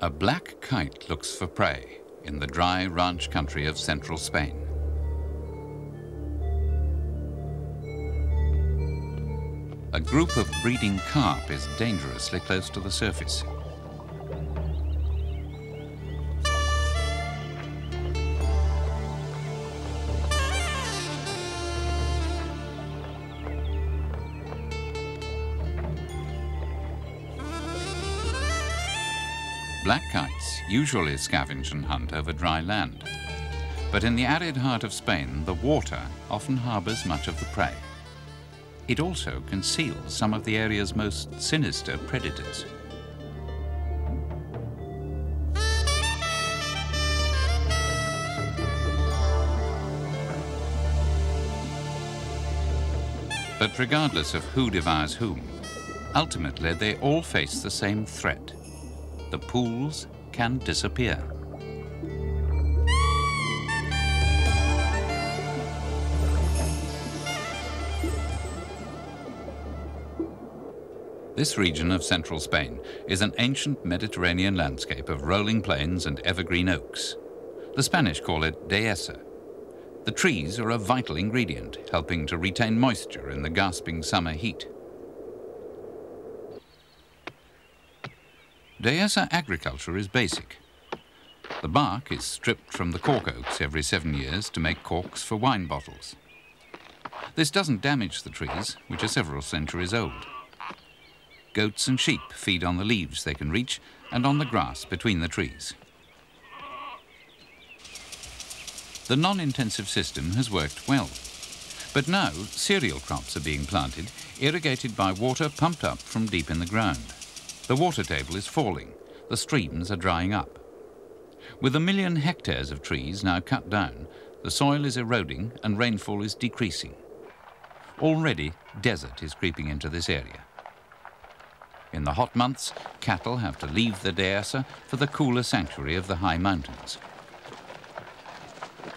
A black kite looks for prey in the dry ranch country of central Spain. A group of breeding carp is dangerously close to the surface. Black kites usually scavenge and hunt over dry land, but in the arid heart of Spain, the water often harbors much of the prey. It also conceals some of the area's most sinister predators. But regardless of who devours whom, ultimately they all face the same threat. The pools can disappear. This region of central Spain is an ancient Mediterranean landscape of rolling plains and evergreen oaks. The Spanish call it dehesa. The trees are a vital ingredient, helping to retain moisture in the gasping summer heat. Dehesa agriculture is basic. The bark is stripped from the cork oaks every 7 years to make corks for wine bottles. This doesn't damage the trees, which are several centuries old. Goats and sheep feed on the leaves they can reach and on the grass between the trees. The non-intensive system has worked well, but now cereal crops are being planted, irrigated by water pumped up from deep in the ground. The water table is falling, the streams are drying up. With 1 million hectares of trees now cut down, the soil is eroding and rainfall is decreasing. Already, desert is creeping into this area. In the hot months, cattle have to leave the dehesa for the cooler sanctuary of the high mountains.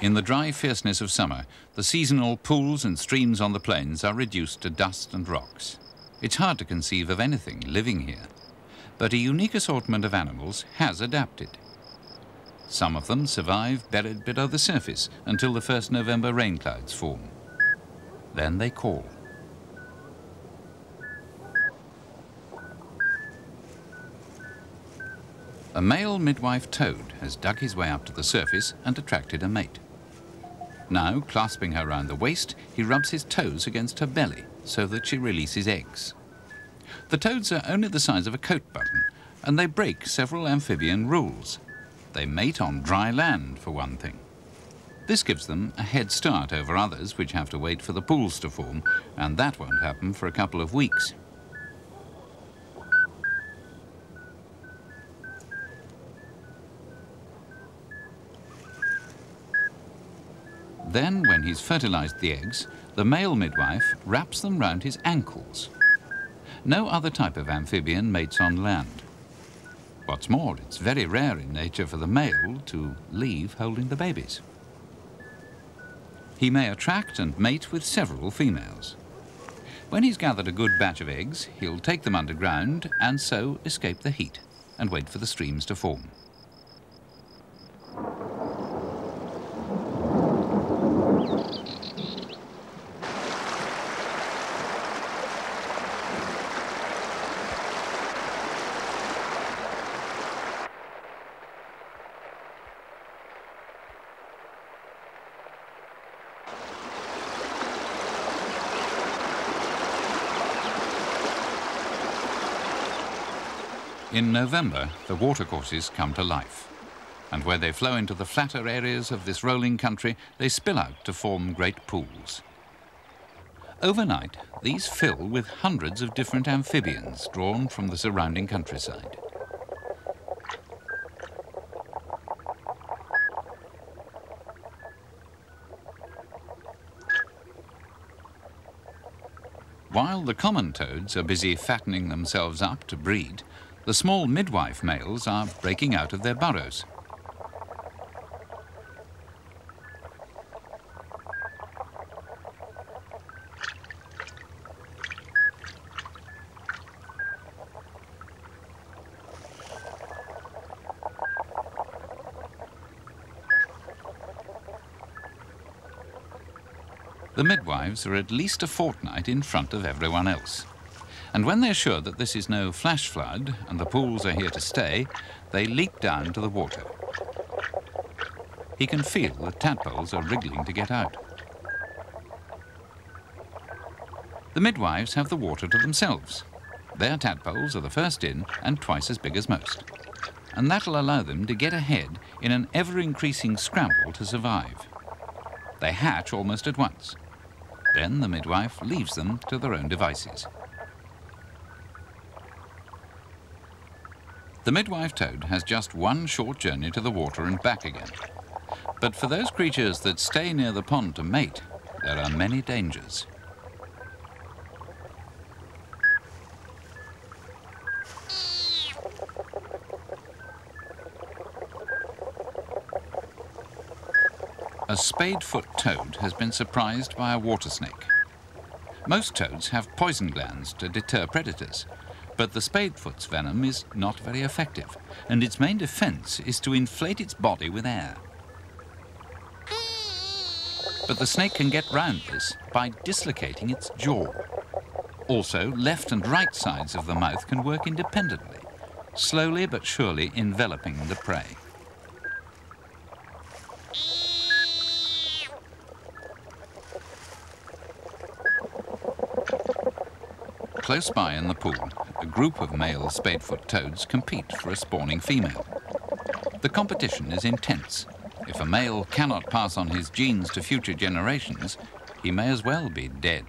In the dry fierceness of summer, the seasonal pools and streams on the plains are reduced to dust and rocks. It's hard to conceive of anything living here. But a unique assortment of animals has adapted. Some of them survive buried below the surface until the first November rain clouds form. Then they call. A male midwife toad has dug his way up to the surface and attracted a mate. Now, clasping her round the waist, he rubs his toes against her belly so that she releases eggs. The toads are only the size of a coat button, and they break several amphibian rules. They mate on dry land, for one thing. This gives them a head start over others which have to wait for the pools to form, and that won't happen for a couple of weeks. Then, when he's fertilized the eggs, the male midwife wraps them round his ankles. No other type of amphibian mates on land. What's more, it's very rare in nature for the male to leave holding the babies. He may attract and mate with several females. When he's gathered a good batch of eggs, he'll take them underground and so escape the heat and wait for the streams to form. In November, the watercourses come to life, and where they flow into the flatter areas of this rolling country, they spill out to form great pools. Overnight, these fill with hundreds of different amphibians drawn from the surrounding countryside. While the common toads are busy fattening themselves up to breed, the small midwife males are breaking out of their burrows. The midwives are at least a fortnight in front of everyone else. And when they're sure that this is no flash flood and the pools are here to stay, they leap down to the water. He can feel the tadpoles are wriggling to get out. The midwives have the water to themselves. Their tadpoles are the first in and twice as big as most. And that'll allow them to get ahead in an ever-increasing scramble to survive. They hatch almost at once. Then the midwife leaves them to their own devices. The midwife toad has just one short journey to the water and back again. But for those creatures that stay near the pond to mate, there are many dangers. A spadefoot toad has been surprised by a water snake. Most toads have poison glands to deter predators, but the spadefoot's venom is not very effective, and its main defense is to inflate its body with air. But the snake can get round this by dislocating its jaw. Also, left and right sides of the mouth can work independently, slowly but surely enveloping the prey. Close by in the pool, a group of male spadefoot toads compete for a spawning female. The competition is intense. If a male cannot pass on his genes to future generations, he may as well be dead.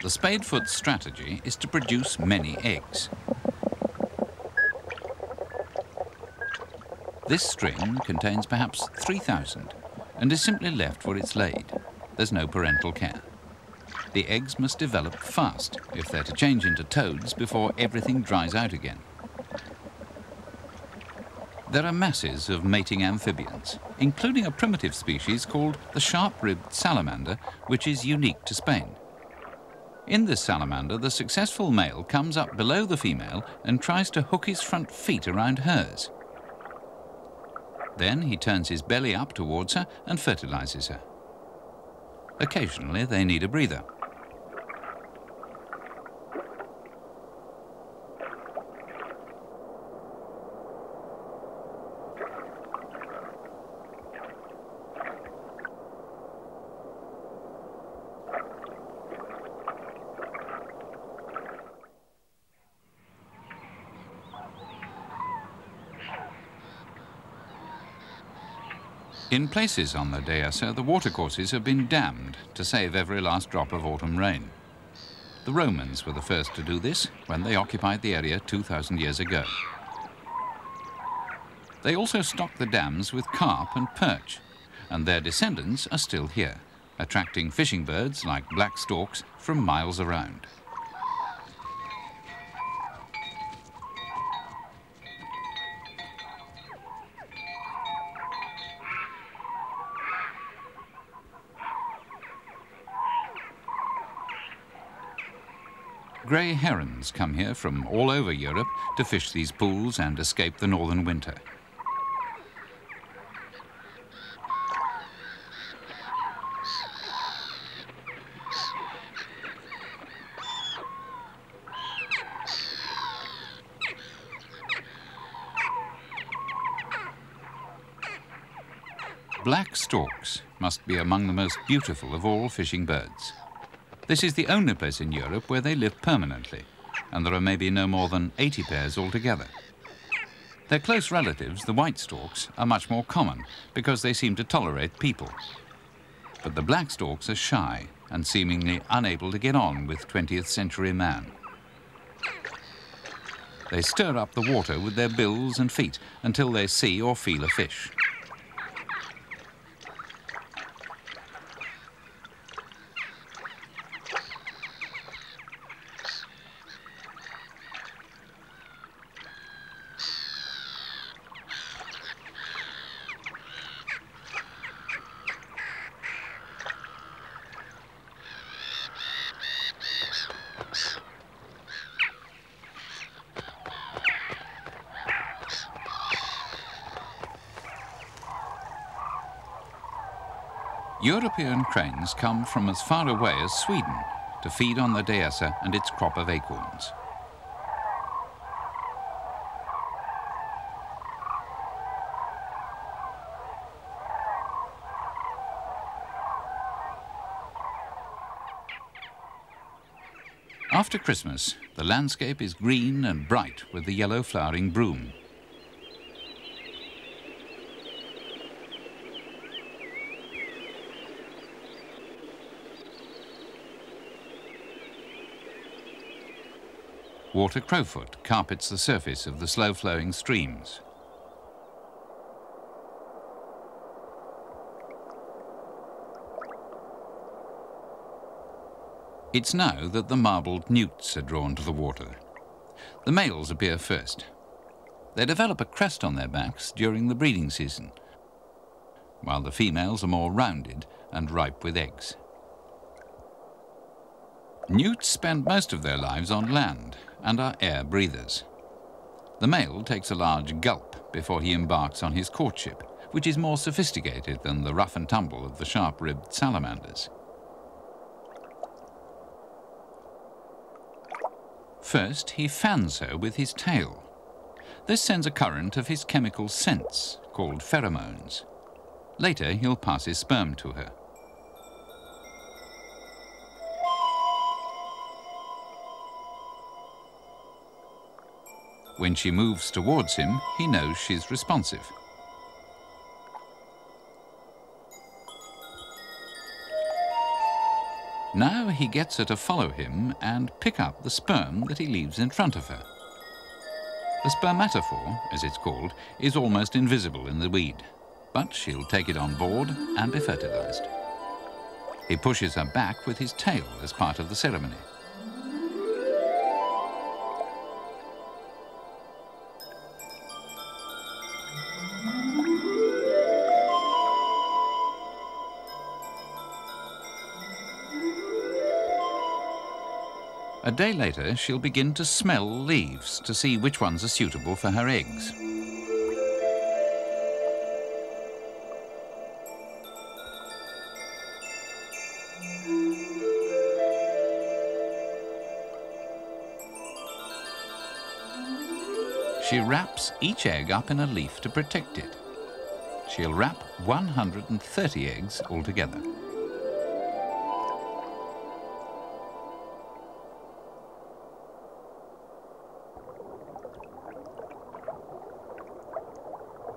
The spadefoot's strategy is to produce many eggs. This string contains perhaps 3,000 and is simply left where it's laid. There's no parental care. The eggs must develop fast if they're to change into toads before everything dries out again. There are masses of mating amphibians, including a primitive species called the sharp-ribbed salamander, which is unique to Spain. In this salamander, the successful male comes up below the female and tries to hook his front feet around hers. Then he turns his belly up towards her and fertilizes her. Occasionally, they need a breather. In places on the Dehesa, the watercourses have been dammed to save every last drop of autumn rain. The Romans were the first to do this when they occupied the area 2,000 years ago. They also stocked the dams with carp and perch, and their descendants are still here, attracting fishing birds like black storks from miles around. Grey herons come here from all over Europe to fish these pools and escape the northern winter. Black storks must be among the most beautiful of all fishing birds. This is the only place in Europe where they live permanently, and there are maybe no more than 80 pairs altogether. Their close relatives, the white storks, are much more common because they seem to tolerate people. But the black storks are shy and seemingly unable to get on with 20th century man. They stir up the water with their bills and feet until they see or feel a fish. European cranes come from as far away as Sweden to feed on the dehesa and its crop of acorns. After Christmas, the landscape is green and bright with the yellow flowering broom. Water crowfoot carpets the surface of the slow-flowing streams. It's now that the marbled newts are drawn to the water. The males appear first. They develop a crest on their backs during the breeding season, while the females are more rounded and ripe with eggs. Newts spend most of their lives on land and are air breathers. The male takes a large gulp before he embarks on his courtship, which is more sophisticated than the rough and tumble of the sharp-ribbed salamanders. First, he fans her with his tail. This sends a current of his chemical scents, called pheromones. Later, he'll pass his sperm to her. When she moves towards him, he knows she's responsive. Now he gets her to follow him and pick up the sperm that he leaves in front of her. The spermatophore, as it's called, is almost invisible in the weed, but she'll take it on board and be fertilized. He pushes her back with his tail as part of the ceremony. A day later, she'll begin to smell leaves to see which ones are suitable for her eggs. She wraps each egg up in a leaf to protect it. She'll wrap 130 eggs altogether.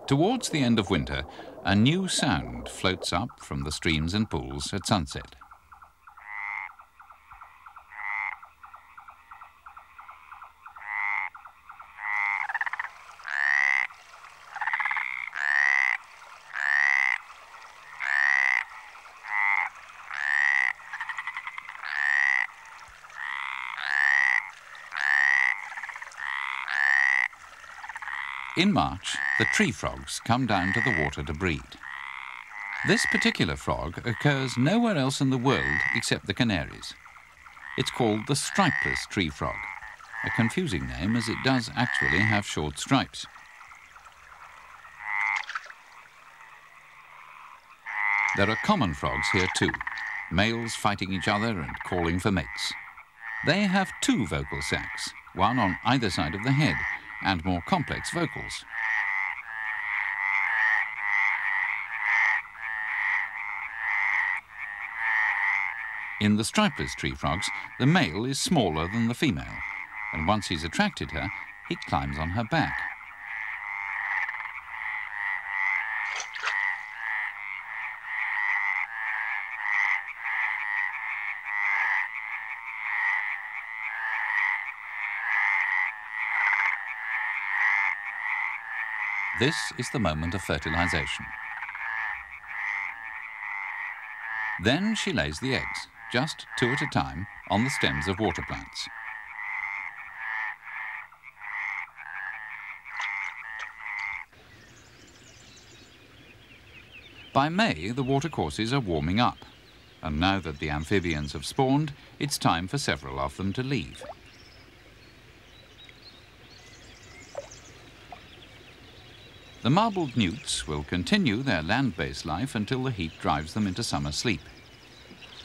Towards the end of winter, a new sound floats up from the streams and pools at sunset. In March, the tree frogs come down to the water to breed. This particular frog occurs nowhere else in the world except the Canaries. It's called the stripeless tree frog, a confusing name as it does actually have short stripes. There are common frogs here too, males fighting each other and calling for mates. They have two vocal sacs, one on either side of the head, and more complex vocals. In the stripeless tree frogs, the male is smaller than the female, and once he's attracted her, he climbs on her back. This is the moment of fertilization. Then she lays the eggs, just 2 at a time, on the stems of water plants. By May, the watercourses are warming up, and now that the amphibians have spawned, it's time for several of them to leave. The marbled newts will continue their land-based life until the heat drives them into summer sleep.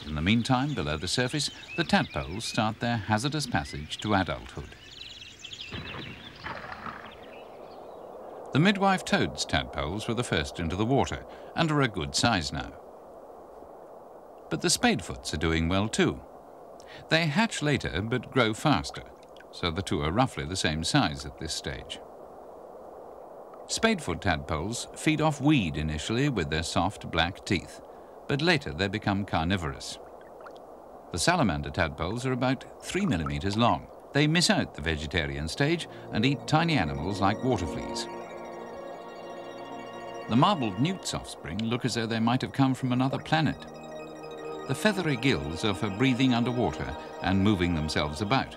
In the meantime, below the surface, the tadpoles start their hazardous passage to adulthood. The midwife toad's tadpoles were the first into the water and are a good size now. But the spadefoots are doing well too. They hatch later but grow faster, so the two are roughly the same size at this stage. Spadefoot tadpoles feed off weed initially with their soft black teeth, but later they become carnivorous. The salamander tadpoles are about 3 millimeters long. They miss out the vegetarian stage and eat tiny animals like water fleas. The marbled newt's offspring look as though they might have come from another planet. The feathery gills are for breathing underwater and moving themselves about.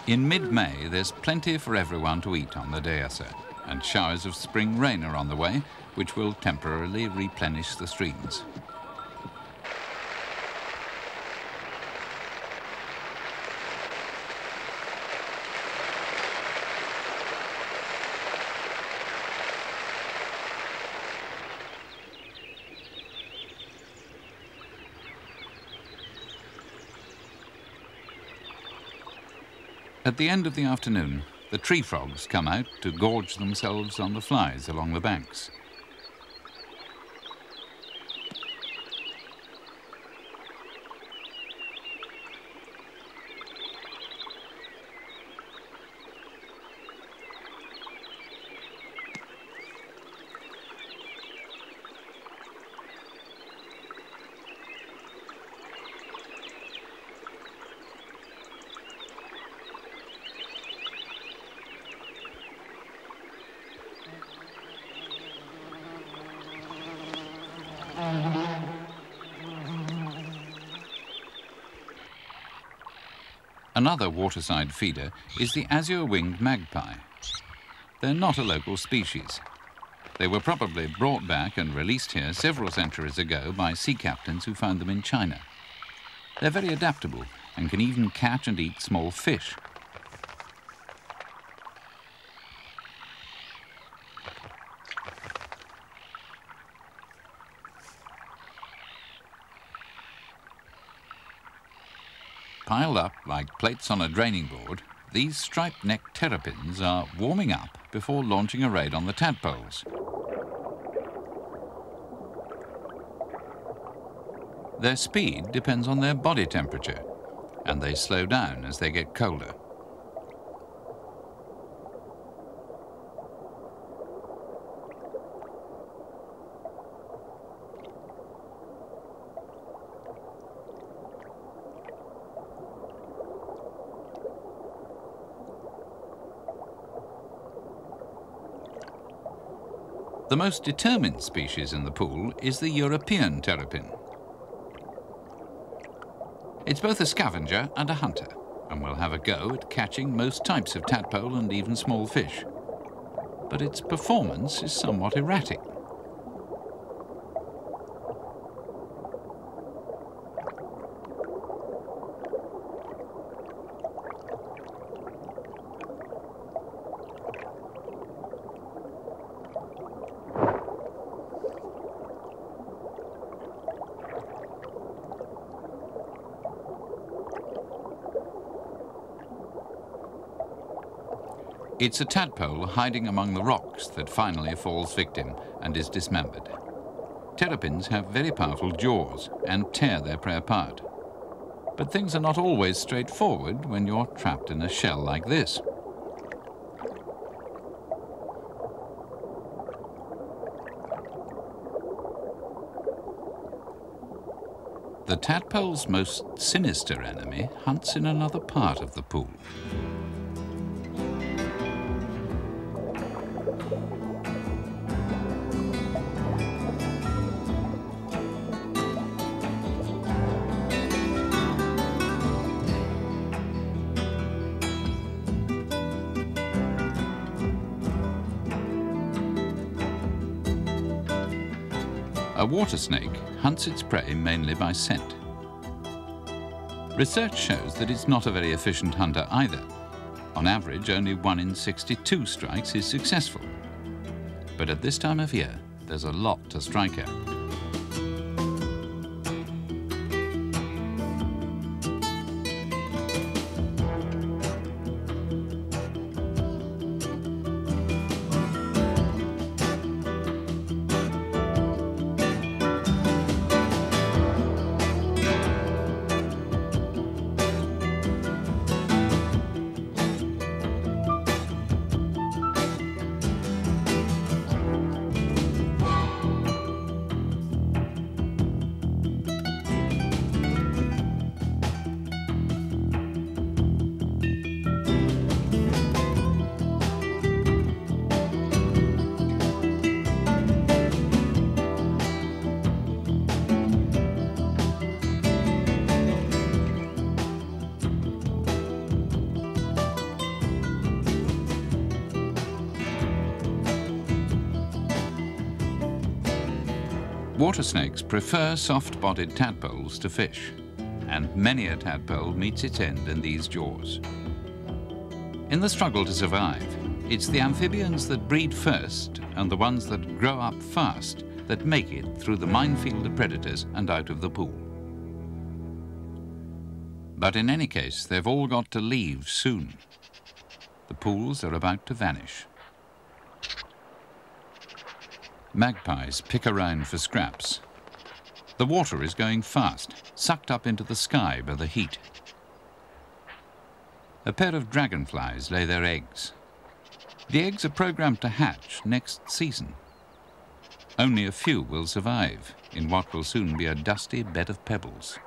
In mid-May, there's plenty for everyone to eat on the dehesa, and showers of spring rain are on the way, which will temporarily replenish the streams. At the end of the afternoon, the tree frogs come out to gorge themselves on the flies along the banks. Another waterside feeder is the azure-winged magpie. They're not a local species. They were probably brought back and released here several centuries ago by sea captains who found them in China. They're very adaptable and can even catch and eat small fish. Piled up like plates on a draining board, these striped-necked terrapins are warming up before launching a raid on the tadpoles. Their speed depends on their body temperature, and they slow down as they get colder. The most determined species in the pool is the European terrapin. It's both a scavenger and a hunter, and will have a go at catching most types of tadpole and even small fish. But its performance is somewhat erratic. It's a tadpole hiding among the rocks that finally falls victim and is dismembered. Terrapins have very powerful jaws and tear their prey apart. But things are not always straightforward when you're trapped in a shell like this. The tadpole's most sinister enemy hunts in another part of the pool. A water snake hunts its prey mainly by scent. Research shows that it's not a very efficient hunter either. On average, only 1 in 62 strikes is successful. But at this time of year, there's a lot to strike at. Water snakes prefer soft-bodied tadpoles to fish, and many a tadpole meets its end in these jaws. In the struggle to survive, it's the amphibians that breed first and the ones that grow up fast that make it through the minefield of predators and out of the pool. But in any case, they've all got to leave soon. The pools are about to vanish. Magpies pick around for scraps. The water is going fast, sucked up into the sky by the heat. A pair of dragonflies lay their eggs. The eggs are programmed to hatch next season. Only a few will survive in what will soon be a dusty bed of pebbles.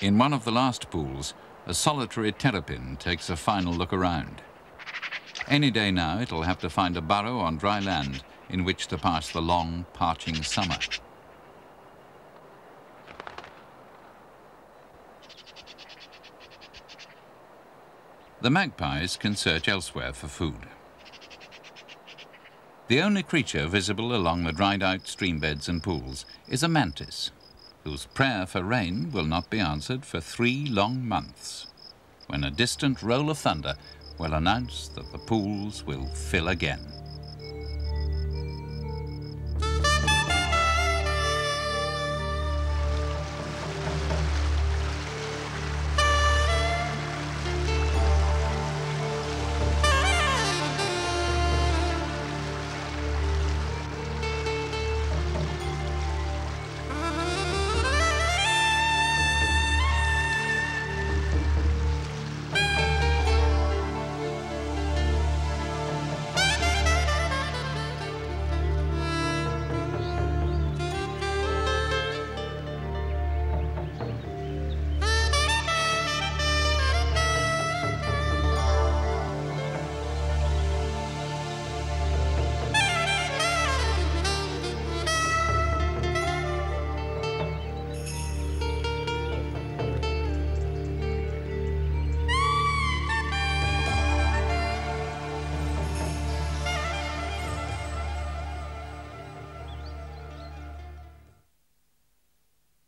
In one of the last pools, a solitary terrapin takes a final look around. Any day now, it'll have to find a burrow on dry land in which to pass the long, parching summer. The magpies can search elsewhere for food. The only creature visible along the dried-out streambeds and pools is a mantis, whose prayer for rain will not be answered for 3 long months, when a distant roll of thunder will announce that the pools will fill again.